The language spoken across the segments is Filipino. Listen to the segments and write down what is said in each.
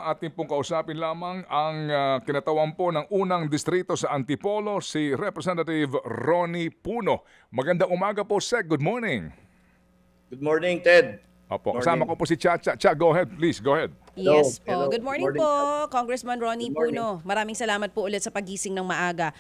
ating pong kausapin lamang ang kinatawan po ng unang distrito sa Antipolo, si Representative Ronnie Puno. Magandang umaga po, Sec. Good morning. Good morning, Ted. Opo, kasama Morning. ko po si Chacha. Cha, go ahead, please, go ahead. Yes po. Hello. Good morning po, Congressman Ronnie Good morning. Puno. Maraming salamat po ulit sa pagising ng maaga.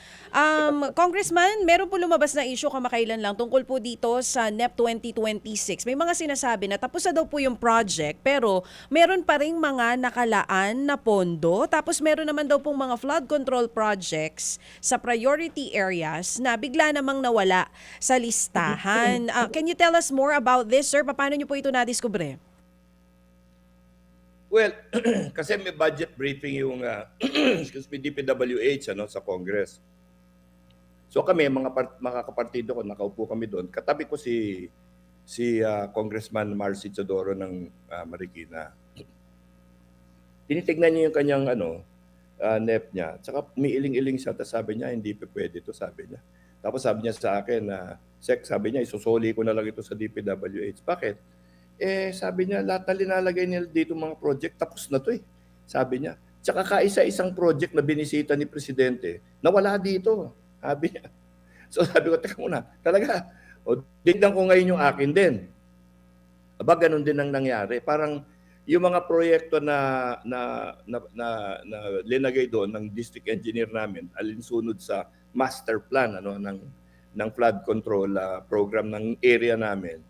Congressman, meron po lumabas na issue kamakailan lang tungkol po dito sa NEP 2026. May mga sinasabi na tapos na daw po yung project pero meron pa ring mga nakalaan na pondo. Tapos meron naman daw pong mga flood control projects sa priority areas na bigla namang nawala sa listahan. Can you tell us more about this, sir? Paano niyo po ito nadiskubre? Well, kasi may budget briefing yung excuse me, DPWH sa Congress. So kami, mga kapartido ko, nakaupo kami doon. Katabi ko si Congressman Marcy Chodoro ng Marikina. Tinitignan niya yung kanyang NEP niya. Tsaka umiiling-iling siya. Tapos sabi niya, hindi pa pwede ito, sabi niya. Tapos sabi niya sa akin Sec, sabi niya, isusuli ko na lang ito sa DPWH. Bakit? Sabi niya, lahat na linalagay nila dito mga project, tapos na to sabi niya. Tsaka kaisa-isang project na binisita ni Presidente, nawala dito, sabi niya. So sabi ko, teka muna, talaga, tignan ko ngayon yung akin din. Aba, ganun din ang nangyari. Parang yung mga proyekto na linagay doon ng district engineer namin, alinsunod sa master plan ng flood control program ng area namin,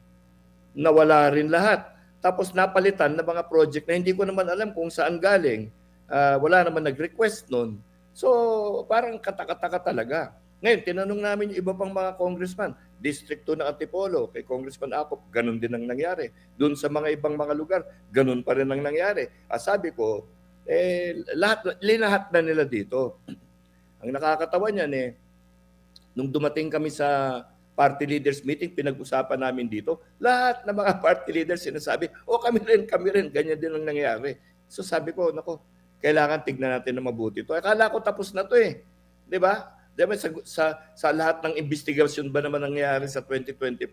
nawala rin lahat. Tapos napalitan na mga project na hindi ko naman alam kung saan galing. Wala naman nag-request nun. So, parang katakataka talaga. Ngayon, tinanong namin yung iba pang mga congressman. District 2 ng Antipolo, kay Congressman Acop, ganun din ang nangyari. Doon sa mga ibang mga lugar, ganun pa rin ang nangyari. Sabi ko, linahat na nila dito. Ang nakakatawa niyan nung dumating kami sa party leaders meeting, pinag-usapan namin dito, lahat ng mga party leaders sinasabi, kami rin, ganyan din ang nangyari. So sabi ko, nako, kailangan tignan natin na mabuti ito. Akala ko tapos na to Di ba? Diba, sa lahat ng investigasyon ba naman nangyayari sa 2025,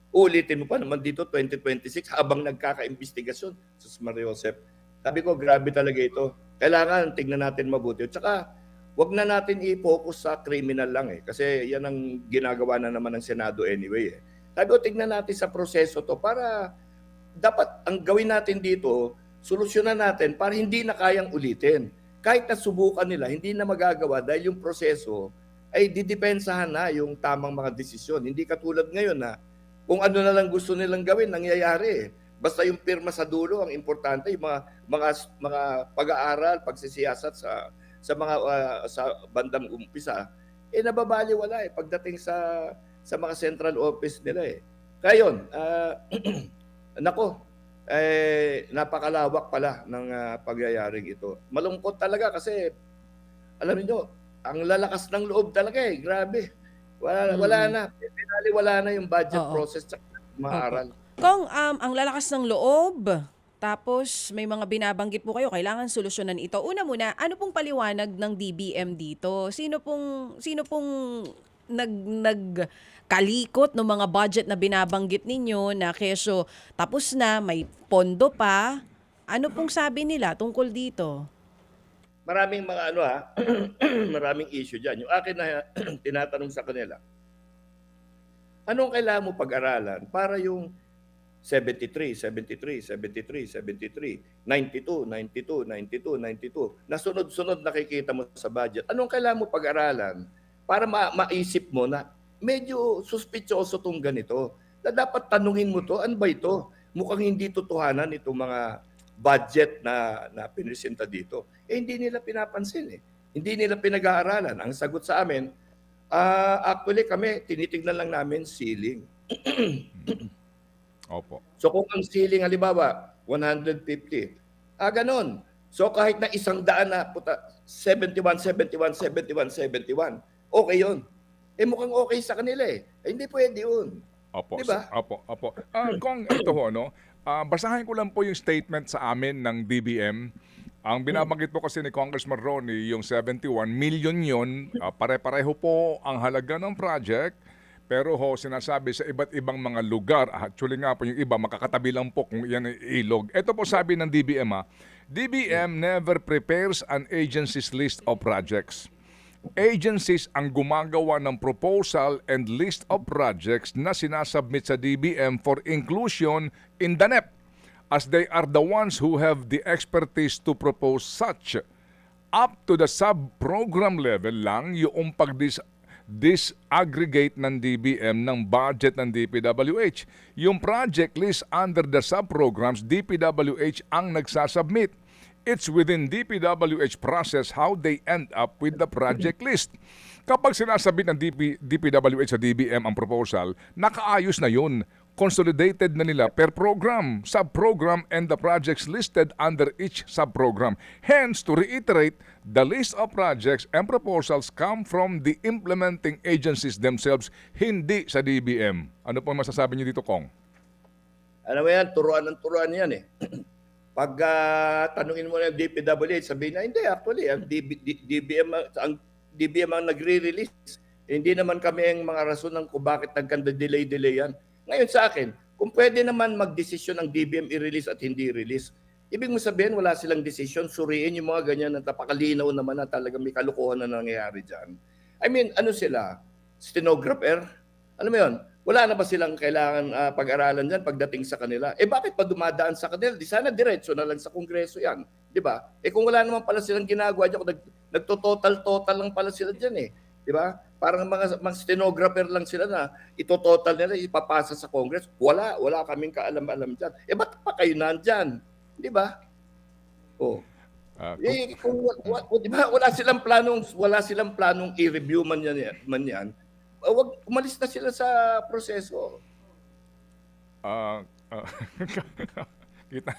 ulitin mo pa naman dito 2026 habang nagkaka-investigasyon. Sus Maria Josep. Sabi ko, grabe talaga ito. Kailangan tignan natin mabuti. At saka, wag na natin i-focus sa criminal lang kasi yan ang ginagawa na naman ng Senado anyway Sabi ko, tignan natin sa proseso to para dapat ang gawin natin dito, solusyonan natin para hindi na kayang ulitin. Kahit na subukan nila, hindi na magagawa dahil yung proseso ay didepensahan na yung tamang mga desisyon. Hindi katulad ngayon na kung ano na lang gusto nilang gawin, nangyayari Basta yung pirma sa dulo, ang importante, yung mga pag-aaral, pagsisiyasat sa mga sa bandang umpisa, nababaliwala pagdating sa mga central office nila Kaya yun, nako, napakalawak pala ng pagyayaring ito. Malungkot talaga kasi, alam niyo, ang lalakas ng loob talaga grabe. Wala na. Finally, wala na yung budget process sa mga aral. Kung ang lalakas ng loob, tapos may mga binabanggit po kayo, kailangan solusyonan ito. Una muna, ano pong paliwanag ng DBM dito? Sino pong nagkalikot ng mga budget na binabanggit ninyo na kesyo tapos na, may pondo pa? Ano pong sabi nila tungkol dito? Maraming mga maraming issue diyan. Yung akin na tinatanong sa kanila, anong kailangan mo pag-aralan para yung 73, 73, 73, 73, 92, 92, 92, 92, na sunod-sunod nakikita mo sa budget. Anong kailangan mo pag-aralan para maisip mo na medyo suspicioso tong ganito? Na dapat tanungin mo to, ano ba ito? Mukhang hindi totohanan itong mga budget na pinisenta dito. Hindi nila pinapansin Hindi nila pinag-aaralan. Ang sagot sa amin, actually kami, tinitignan lang namin ceiling. Opo. So kung ang ceiling halimbawa 150, ganon. So kahit na 100 na 71, 71, 71, 71, okay yun. Mukhang okay sa kanila hindi pwede yun. Opo. Diba? Opo. Kung ito basahin ko lang po yung statement sa amin ng DBM. Ang binabanggit po kasi ni Congressman Ronnie, yung 71 million yun, pare-pareho po ang halaga ng project. Pero sinasabi sa iba't ibang mga lugar, actually nga po yung iba, makakatabi lang po kung yan ay ilog. Ito po sabi ng DBM DBM never prepares an agency's list of projects. Agencies ang gumagawa ng proposal and list of projects na sinasubmit sa DBM for inclusion in the NEP, as they are the ones who have the expertise to propose such. Up to the sub-program level lang yung disaggregate ng DBM ng budget ng DPWH. Yung project list under the sub-programs, DPWH ang nagsasubmit. It's within DPWH process how they end up with the project list. Kapag sinasabit ng DPWH sa DBM ang proposal, nakaayos na yun. Consolidated na nila per program, sub-program, and the projects listed under each sub-program. Hence, to reiterate, the list of projects and proposals come from the implementing agencies themselves, hindi sa DBM. Ano po masasabi niyo dito, Kong? Ano mo yan, turuan yan eh. Pag tanungin mo ng DPWH, sabihin na, hindi, actually, ang DBM ang nagre-release. Hindi naman kami ang mga rason kung bakit nagkanda-delay yan. Ngayon sa akin, kung pwede naman mag-desisyon ng DBM i-release at hindi i-release, ibig mo sabihin wala silang desisyon, suriin yung mga ganyan na napakalinaw naman na talaga may kalukuhan na nangyayari dyan. I mean, ano sila? Stenographer? Alam mo yun? Wala na ba silang kailangan pag-aralan dyan pagdating sa kanila? Bakit pa dumadaan sa kanila? Di sana diretso na lang sa Kongreso yan. Di ba? Kung wala naman pala silang ginagawa dyan, nagtototal-total lang pala sila dyan eh. Di ba? Parang mga stenographer lang sila na ito-total nila, ipapasa sa Congress. Wala kaming kaalam-alam dyan. Ba't pa kayo nandyan? Di ba? Oh. Di ba, wala silang planong i-review man yan. Wag umalis na sila sa proseso. Kita.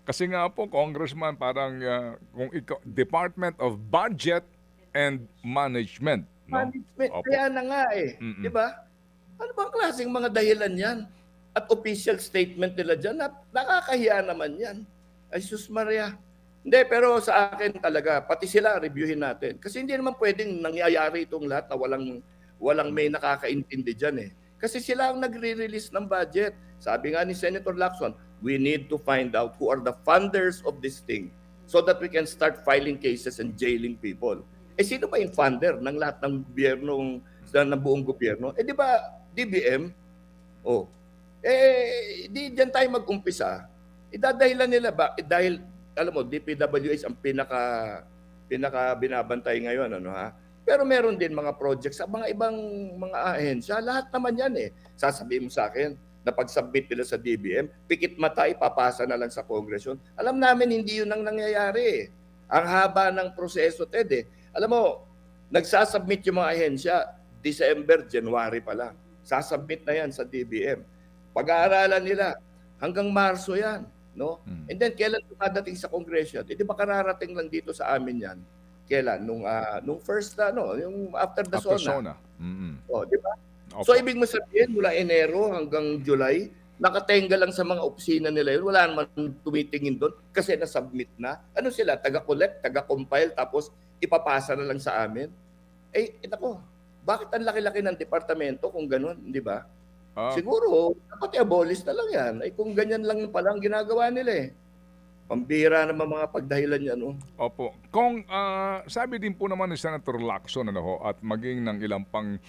Kasi nga po, Congressman, parang kung Department of Budget and Management. No? Management, kaya na nga eh. Di ba? Ano bang klaseng mga dahilan yan? At official statement nila dyan, nakakahiya naman yan. Ay, sus Maria. Hindi, pero sa akin talaga, pati sila, reviewin natin. Kasi hindi naman pwedeng nangyayari itong lahat na walang may nakakaintindi dyan eh. Kasi sila ang nagre-release ng budget. Sabi nga ni Senator Lacson, we need to find out who are the funders of this thing so that we can start filing cases and jailing people. Sino ba yung funder ng lahat ng gobyerno, ng buong gobyerno? Di ba, DBM? Di dyan tayo mag-umpisa. Idadahilan nila ba? Dahil, alam mo, DPWH ang pinaka binabantay ngayon, ano ha? Pero meron din mga projects sa mga ibang mga ahensya. Lahat naman yan eh. Sasabihin mo sa akin na pag-submit nila sa DBM, pikit mata, ipapasa na lang sa Congress yun. Alam namin hindi yun ang nangyayari eh. Ang haba ng proseso, Ted eh. Alam mo, nagsasubmit yung mga ahensya, December, January pa lang. Sasubmit na yan sa DBM. Pag-aaralan nila, hanggang Marso yan. No? And then, kailan dumadating sa Congress yan? Di ba kararating lang dito sa amin yan? Kailan? Nung first, yung after the SONA. Di ba? Okay. So, ibig mo sabihin, mula Enero hanggang July, nakatenga lang sa mga opisina nila yun. Wala naman tumitingin doon kasi na-submit na. Ano sila? Taga-collect, taga-compile, tapos ipapasa na lang sa amin. Nako, bakit ang laki-laki ng departamento kung gano'n, di ba? Siguro, dapat i-abolish na lang yan. Kung ganyan lang pala ang ginagawa nila eh. Pambira naman mga pagdahilan yan. Opo. Kung sabi din po naman ni Senator Lacson at maging ng ilang pang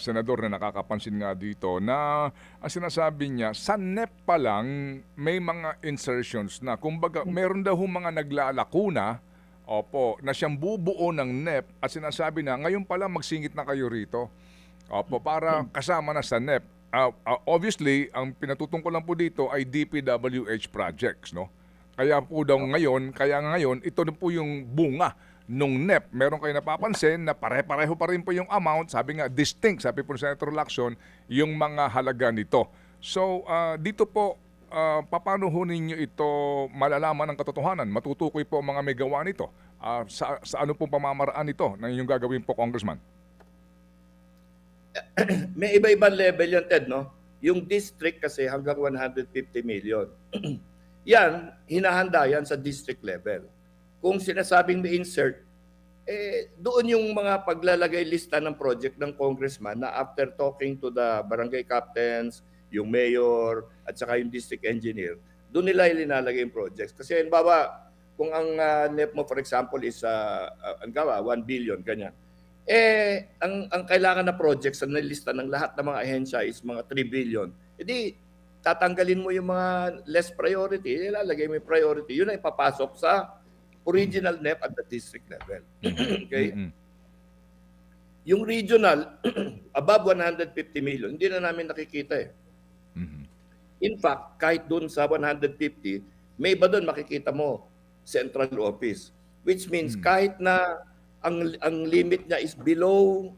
senador na nakakapansin nga dito na sinasabi niya, sa NEP pa lang may mga insertions na kumbaga meron daw mga naglalakuna na siyang bubuo ng NEP at sinasabi na ngayon pala magsingit na kayo rito para kasama na sa NEP. Obviously, ang pinatutungkulan po dito ay DPWH projects, no? Kaya ngayon, ito na po yung bunga nung NEP. Meron kayo napapansin na pare-pareho pa rin po yung amount. Sabi nga, distinct, sabi po ni Senator Lacson, yung mga halaga nito. So, dito po, paano ho ninyo ito malalaman ng katotohanan? Matutukoy po ang mga may gawa nito. Sa ano pong pamamaraan ito na inyong gagawin po, Congressman? May iba-ibang level yan, Ted, no? Yung district kasi hanggang 150 million. Yan, hinahanda yan sa district level. Kung sinasabing may insert, doon yung mga paglalagay lista ng project ng congressman na after talking to the barangay captains, yung mayor, at saka yung district engineer, doon nila ilinalagay yung projects. Kasi halimbawa, kung ang NEP mo for example is ang gawa 1 billion ganyan. Ang kailangan na projects na nilista ng lahat ng mga ahensya is mga 3 billion. Edi tatanggalin mo yung mga less priority, ilalagay mo yung priority. Yun ay papasok sa original NEP at the district level. Okay? Mm-mm. Yung regional, above 150 million, hindi na namin nakikita eh. Mhm. In fact, kahit dun sa 150, may iba dun makikita mo, central office. Which means kahit na ang limit niya is below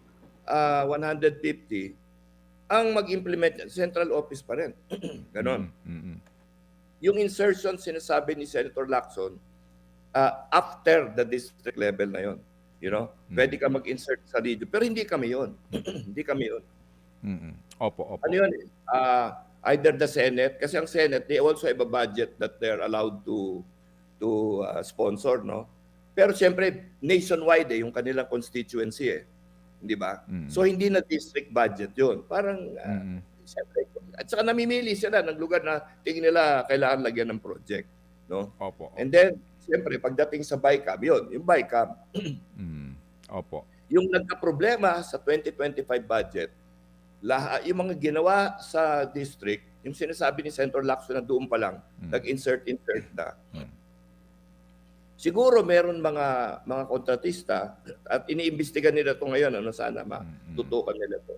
150, ang mag-implement niya, central office pa rin. Ganon. Mm-mm. Yung insertion, sinasabi ni Senator Lacson, after the district level na yon. You know, pwede ka mag-insert sa region. Pero hindi kami yon. Hindi kami yon. Mm-mm. Opo. Ano yun? Either the Senate, kasi ang Senate, they also have a budget that they're allowed to sponsor, no? Pero siyempre, nationwide yung kanilang constituency eh. Hindi ba? So, hindi na district budget yun. Parang, siyempre, at saka namimili sila ng lugar na tingin nila kailangan lagyan ng project, no? Opo. And then, siyempre, pagdating sa BICAM, yun, yung BICAM, Opo. yung nagka-problema sa 2025 budget, yung mga ginawa sa district, yung sinasabi ni Senator Lacson na doon pa lang, nag-insert na. Siguro meron mga kontratista at iniimbestigan nila ito ngayon, sana matutukan nila ito.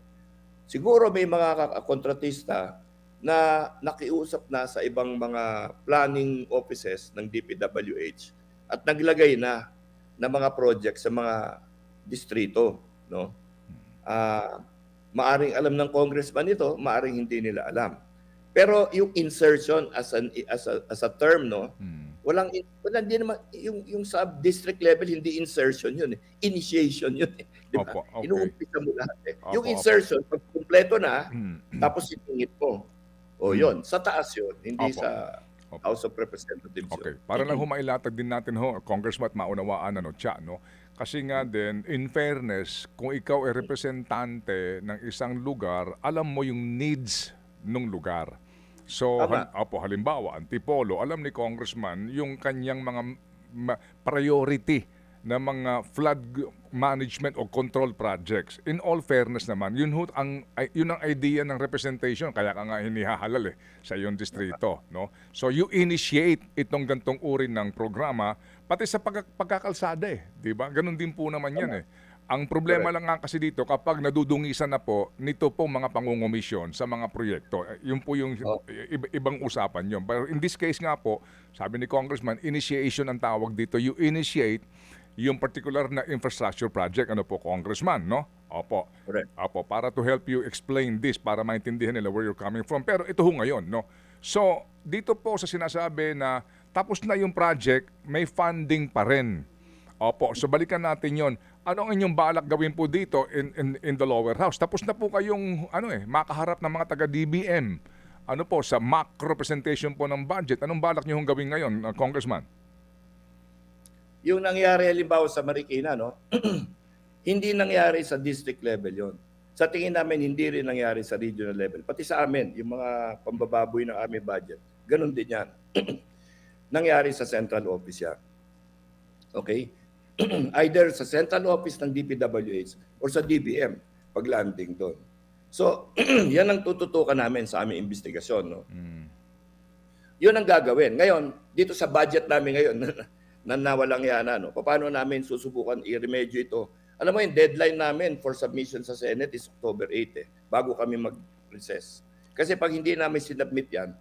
Siguro may mga kontratista na nakiusap na sa ibang mga planning offices ng DPWH at naglagay na ng mga project sa mga distrito, no? Maaring alam ng congressman ito, maaring hindi nila alam. Pero yung insertion as a term, no? Wala hindi naman yung sa district level hindi insertion yun, initiation yun, di ba? Opo, okay. Inuumpisa mo lahat eh. Opo, Yung insertion pag kumpleto na, tapos itingit mo. O yun, sa taas yun, hindi Opo. sa House of Representatives. Okay. Para lang humailatag din natin Congressman, at maunawaan no? Kasi nga din, in fairness, kung ikaw ay representante ng isang lugar, alam mo yung needs ng lugar. So, Tama. halimbawa, Antipolo, alam ni Congressman yung kanyang mga priority na mga flood management o control projects. In all fairness naman, yun ang idea ng representation, kaya ka nga hinihahalal sa iyong distrito, no? So you initiate itong gantong uri ng programa pati sa pagkakalsada di ba? Ganun din po naman yan Ang problema lang nga kasi dito kapag nadudungisan na po nito pong mga pangungumisyon sa mga proyekto, yun po yung ibang usapan yun. But in this case nga po, sabi ni Congressman, initiation ang tawag dito. You initiate yung particular na infrastructure project, Congressman, no? Opo. Correct. Opo, para to help you explain this, para maintindihan nila where you're coming from. Pero ito ngayon, no? So, dito po sa sinasabi na tapos na yung project, may funding pa rin. Opo, so balikan natin yon. Ano ang inyong balak gawin po dito in the lower house? Tapos na po kayong makaharap ng mga taga-DBM. Sa macro presentation po ng budget. Anong balak niyo gawin ngayon, Congressman? Yung nangyari halimbawa sa Marikina, no? Hindi nangyari sa district level yon. Sa tingin namin, hindi rin nangyari sa regional level. Pati sa amin, yung mga pambababoy ng aming budget, ganun din yan. Nangyari sa central office yan. Okay? Either sa central office ng DPWH or sa DBM, pag-landing doon. So, yan ang tututukan namin sa aming investigasyon. No? Yun ang gagawin. Ngayon, dito sa budget namin ngayon, na nawalang yana, no? Paano namin susubukan i-remedyo ito? Alam mo, yung deadline namin for submission sa Senate is October 8 bago kami mag-recess. Kasi pag hindi namin sinubmit yan,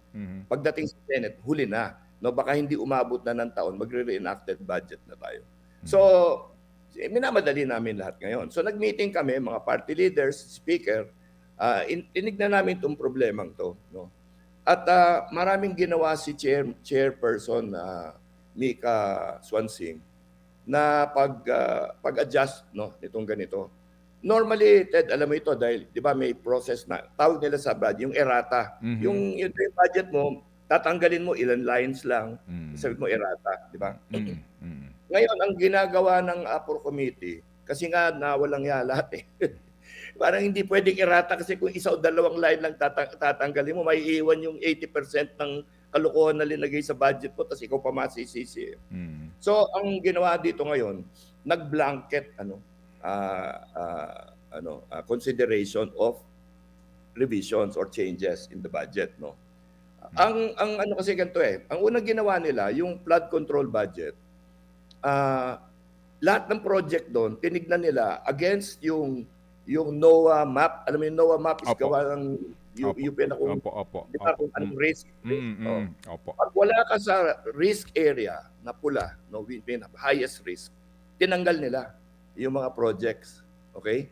pagdating sa Senate, huli na. No? Baka hindi umabot na ng taon, magre-reenacted budget na tayo. So, minamadali namin lahat ngayon. So, nag-meeting kami, mga party leaders, speaker, tinignan namin itong problemang to. No? At maraming ginawa si chairperson Mika Swansing na pag-adjust nitong ganito. Normally, Ted, alam mo ito dahil 'di ba may process na tawag nila sa budget, yung errata. Yung budget mo, tatanggalin mo ilan lines lang, sabi mo errata, 'di ba? Ngayon ang ginagawa ng APOR committee kasi nga nawalang lahat Parang hindi pwedeng errata kasi kung isa o dalawang line lang tatanggalin mo, may iwan yung 80% ng kalokohan na linagay sa budget mo, tapos ikaw pa masisisi. Mm. So, ang ginawa dito ngayon, nag-blanket consideration of revisions or changes in the budget, no. Ang ano kasi ganito ang unang ginawa nila, yung flood control budget, lahat ng project doon, tinignan nila against yung NOAA map. Alam mo yung NOAA map is Opo. gawa ng UP na kung, Opo. di ba, kung anong risk. Opo. Pag wala ka sa risk area na pula, no, highest risk, tinanggal nila yung mga projects. Okay?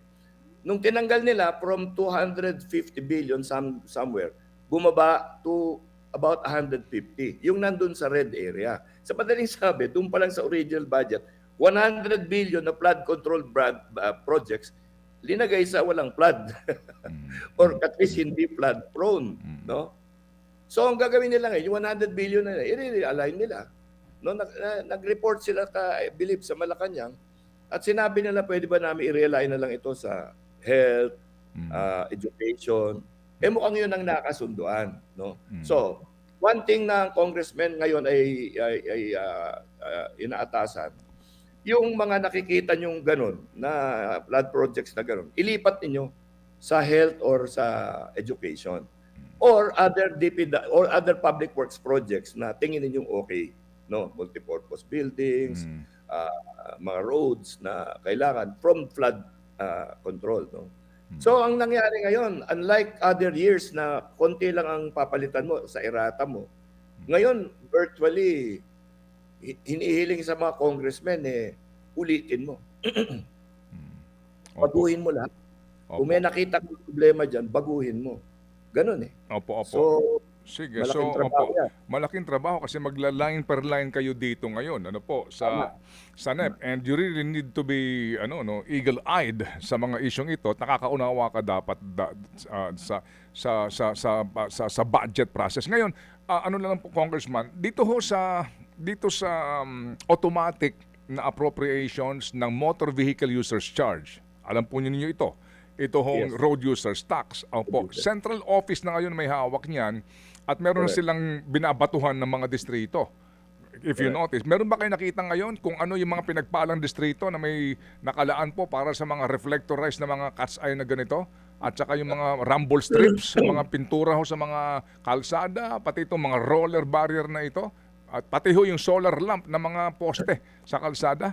Nung tinanggal nila from 250 billion somewhere, bumaba to about 150. Yung nandun sa red area. Sa madaling sabi, doon pa lang sa original budget, 100 billion na flood control projects linagay sa walang flood or at least hindi flood prone, no? So ang gagawin nila ngayon, yung 100 billion na i-realign nila. No, nag-report sila I believe sa Malacanang at sinabi nila pwede ba namin i-realign na lang ito sa health, education. Mukhang yun ang nakasunduan, no? So, one thing na congressman ngayon ay inaatasan, yung mga nakikita nyong ganun na flood projects na ganun, ilipat ninyo sa health or sa education or other or other public works projects na tingin ninyong okay, no, multipurpose buildings, mga roads na kailangan from flood control, no. So ang nangyari ngayon, unlike other years na konti lang ang papalitan mo sa errata mo, ngayon virtually hinihiling sa mga congressmen ulitin mo. Baguhin mo lahat. Kung may nakita kang problema diyan, baguhin mo. Ganun Opo. So, Sige, malaking so trabaho yan. malaking trabaho kasi magla-line per line kayo dito ngayon, ano po, sa NEP, and you really need to be eagle-eyed sa mga isyong ito. Nakakaunawa ka dapat sa budget process. Ngayon, ano lang po, Congressman, dito sa automatic na appropriations ng motor vehicle users charge. Alam po ninyo ito. Ito hong Yes. road users tax. Opo, central office na ngayon may hawak niyan at meron na Correct. silang binabatuhan ng mga distrito. If you notice, meron ba kayo nakita ngayon kung ano yung mga pinagpalang distrito na may nakalaan po para sa mga reflectorized na mga cat's eye na ganito? At saka yung mga rumble strips, mga pintura ho sa mga kalsada, pati itong mga roller barrier na ito, at pati ho yung solar lamp na mga poste sa kalsada.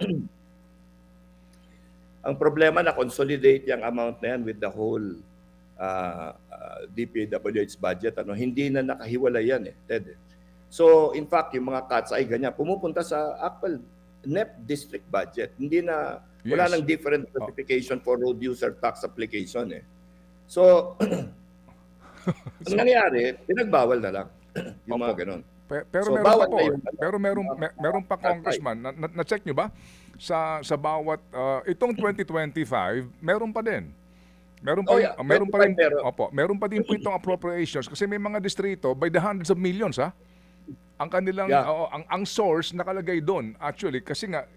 Ang problema na consolidate yung amount na yan with the whole DPWH budget. Hindi na nakahiwalay yan Ted. So in fact, yung mga cuts ay ganyan. Pumupunta sa actual NEP district budget. Hindi na, wala Yes. nang different classification for road user tax application So, ang nangyari, pinagbawal na lang yung mga ganun. Pero So, meron pa bawat po. ngayon, Pero meron pa, Congressman, na-check nyo ba? Sa bawat itong 2025, meron pa din. Meron pa Oh, yeah. meron pa rin 25 meron. meron pa din po itong appropriations kasi may mga distrito by the hundreds of millions ang kanilang Yeah. ang source nakalagay doon actually kasi nga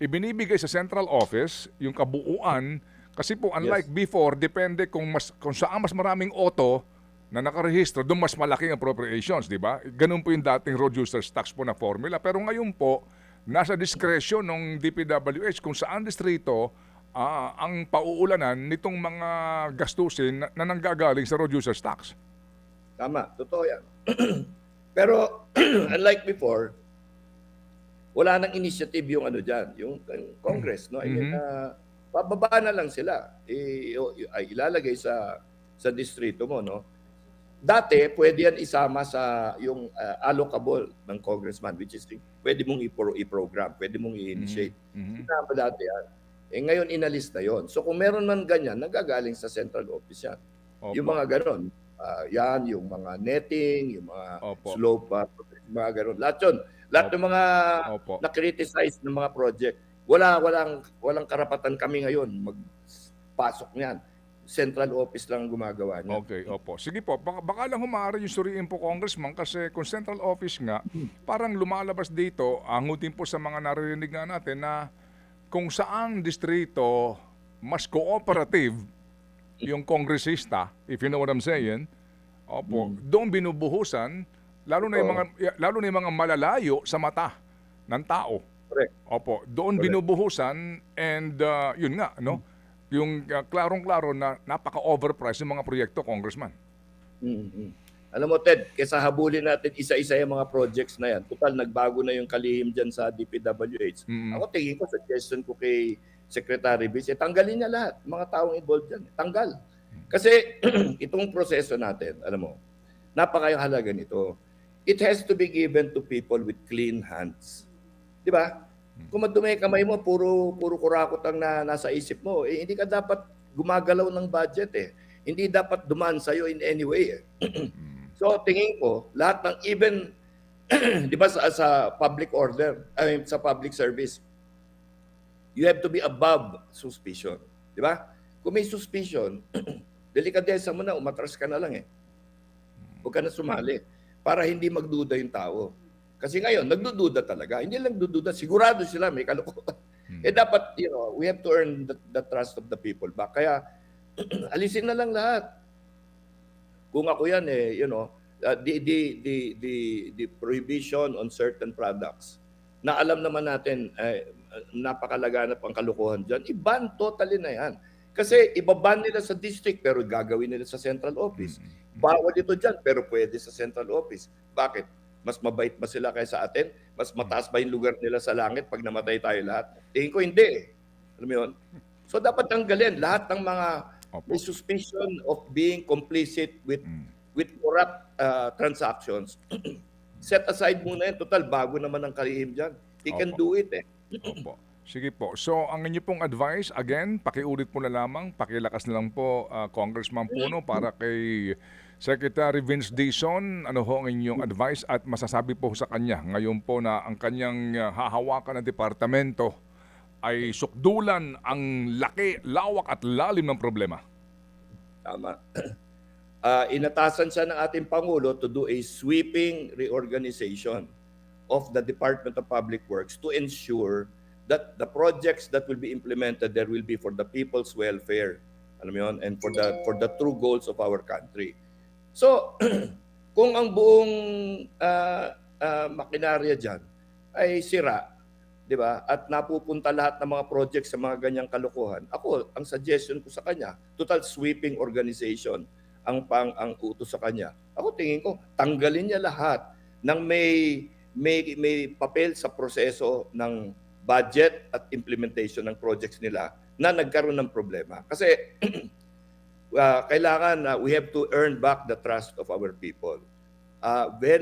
ibinibigay sa central office yung kabuuan kasi po unlike before depende kung saan mas maraming auto na nakarehistro, doon mas malaking appropriations, di ba? Ganun po yung dating road users tax po na formula. Pero ngayon po, nasa diskresyon ng DPWH kung saan distrito ang pauulanan nitong mga gastusin na nanggagaling sa road users tax. Tama, totoo yan. Pero unlike before, wala nang initiative yung dyan, yung Congress, no? I mean, bababa na lang sila. Ay ilalagay sa distrito mo, no? Dati, pwede yan isama sa yung allocable ng congressman, which is pwede mong i-program, pwede mong i-initiate. Isama dati yan. Ngayon, inalis na yon. So kung meron man ganyan, nagagaling sa central office yan. Opo. Yung mga ganon, yan, yung mga netting, yung mga Opo. slope, mga ganon. Lahat yun. Lahat ng mga Opo. na-criticize ng mga project. Walang karapatan kami ngayon magpasok niyan. Central office lang gumagawa niya. Okay, opo. Sige po, baka lang humara yung suriin po, Congressman, kasi kung central office nga, parang lumalabas dito, angutin po sa mga naririnig nga natin na kung saang distrito mas cooperative yung kongresista, if you know what I'm saying, opo, doon binubuhusan lalo na yung mga malalayo sa mata ng tao. Correct. Opo, doon Correct. binubuhusan and yun nga, no? Yung klarong-klaro na napaka-overpriced yung mga proyekto, Congressman. Mm-hmm. Alam mo, Ted, kaysa habulin natin isa-isa yung mga projects na yan, total, nagbago na yung kalihim dyan sa DPWH. Ako tingin ko, suggestion ko kay Secretary Vince, tanggalin niya lahat, mga taong involved dyan. Tanggal. Kasi itong proseso natin, alam mo, napakahalaga nito. It has to be given to people with clean hands. Di ba? Kung madumi yung kamay mo, puro kurakot ang nasa isip mo, hindi ka dapat gumagalaw ng budget eh. Hindi dapat dumaan sa'yo in any way eh. So tingin ko, lahat ng even, di ba sa public order, sa public service, you have to be above suspicion. Di ba? Kung may suspicion, delikadesa mo na, umatras ka na lang eh. Huwag ka na sumali para hindi magduda yung tao. Kasi ngayon, nagdududa talaga. Hindi lang dududa, sigurado sila may kalokohan. Dapat, we have to earn the trust of the people back. Kaya, alisin na lang lahat. Kung ako yan, the prohibition on certain products na alam naman natin, napakalaganap ang kalokohan dyan, i-ban totally na yan. Kasi ibaban nila sa district pero gagawin nila sa central office. Bawal ito dyan pero pwede sa central office. Bakit? Mas mabait ba sila kaysa atin? Mas mataas ba yung lugar nila sa langit pag namatay tayo lahat? Tingin ko hindi eh. Alam mo yun? So dapat tanggalin lahat ng mga may suspicion of being complicit with corrupt transactions. Set aside muna yan. Total, bago naman ang kalihim dyan. He can do it eh. Opo. Sige po. So, ang inyo pong advice, again, pakiulit po na lamang, pakilakas na lang po, Congressman Puno, para kay Secretary Vince Dizon, ano ho ang inyong advice at masasabi po sa kanya ngayon po na ang kanyang hahawakan na departamento ay sukdulan ang laki, lawak at lalim ng problema? Tama. Inatasan siya ng ating Pangulo to do a sweeping reorganization of the Department of Public Works to ensure that the projects that will be implemented there will be for the people's welfare, alam mo yun, and for the true goals of our country. So, kung ang buong makinarya dyan ay sira, di ba, at napupunta lahat ng mga projects sa mga ganyang kalokohan, ako, ang suggestion ko sa kanya, total sweeping organization ang utos sa kanya. Ako tingin ko, tanggalin niya lahat ng may papel sa proseso ng budget at implementation ng projects nila na nagkaroon ng problema. Kasi kailangan we have to earn back the trust of our people.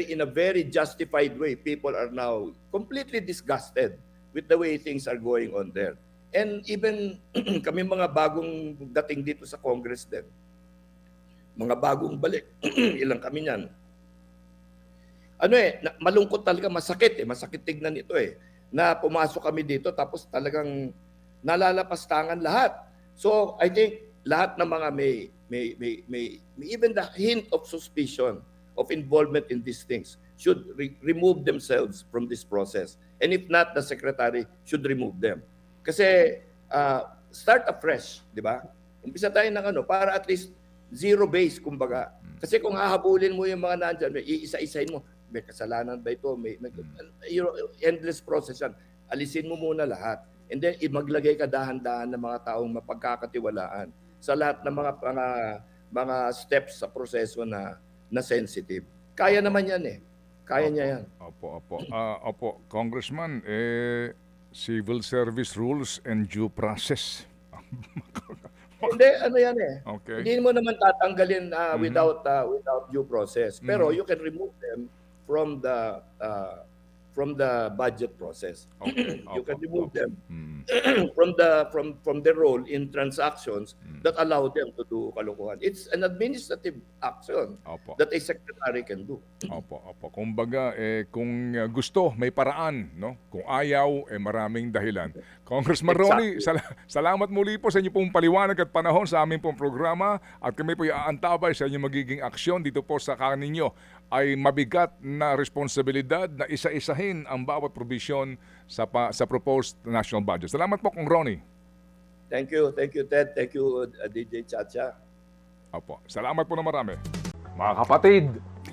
In a very justified way, people are now completely disgusted with the way things are going on there. And even kami mga bagong dating dito sa Congress din, mga bagong balik, ilang kami niyan. Malungkot talaga, masakit tignan ito eh, na pumasok kami dito tapos talagang nalalapastangan lahat. So I think lahat ng mga may even the hint of suspicion of involvement in these things should remove themselves from this process. And if not, the secretary should remove them. Kasi start afresh, di ba? Umpisa tayo ng para at least zero base, kumbaga. Kasi kung hahabulin mo yung mga nandyan, iisa-isahin mo, may kasalanan ba ito? May endless process yan. Alisin mo muna lahat. And then, maglagay ka dahan-dahan ng mga taong mapagkakatiwalaan sa lahat ng mga steps sa proseso na sensitive. Kaya naman yan eh. Kaya niya yan. Opo. Congressman, civil service rules and due process. Hindi, yan eh. Okay. Hindi mo naman tatanggalin without due process. Pero you can remove them from the budget process. Okay. You can remove them from the role in transactions that allow them to do kalokohan. It's an administrative action that a secretary can do. Opo. Kumbaga, kung gusto, may paraan, no? Kung ayaw, maraming dahilan. Congressman Ronnie, salamat muli po sa inyo pong paliwanag at panahon sa aming pong programa at kami po iaantabay sa inyong magiging aksyon dito po sa kaninyo ay mabigat na responsibilidad na isa-isahin ang bawat provision sa proposed national budget. Salamat po, Kong Ronnie. Thank you, Ted. Thank you, DJ Chacha. Opo. Salamat po na marami. Mga kapatid,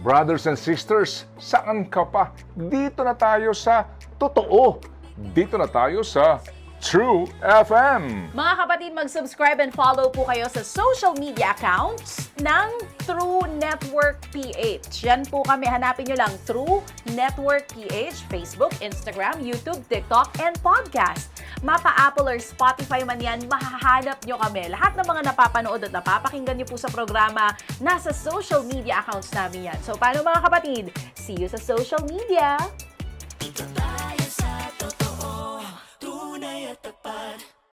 Brothers and sisters, saan ka pa? Dito na tayo sa totoo. Dito na tayo sa True FM. Mga kapatid, mag-subscribe and follow po kayo sa social media accounts ng True Network PH. Yan po kami, hanapin nyo lang True Network PH, Facebook, Instagram, YouTube, TikTok, and podcast. Mapa Apple or Spotify man yan, mahahanap nyo kami. Lahat ng mga napapanood at napapakinggan nyo po sa programa, nasa social media accounts namin yan. So paano mga kapatid? See you sa social media! Dito tayo sa totoo, tunay at tapat.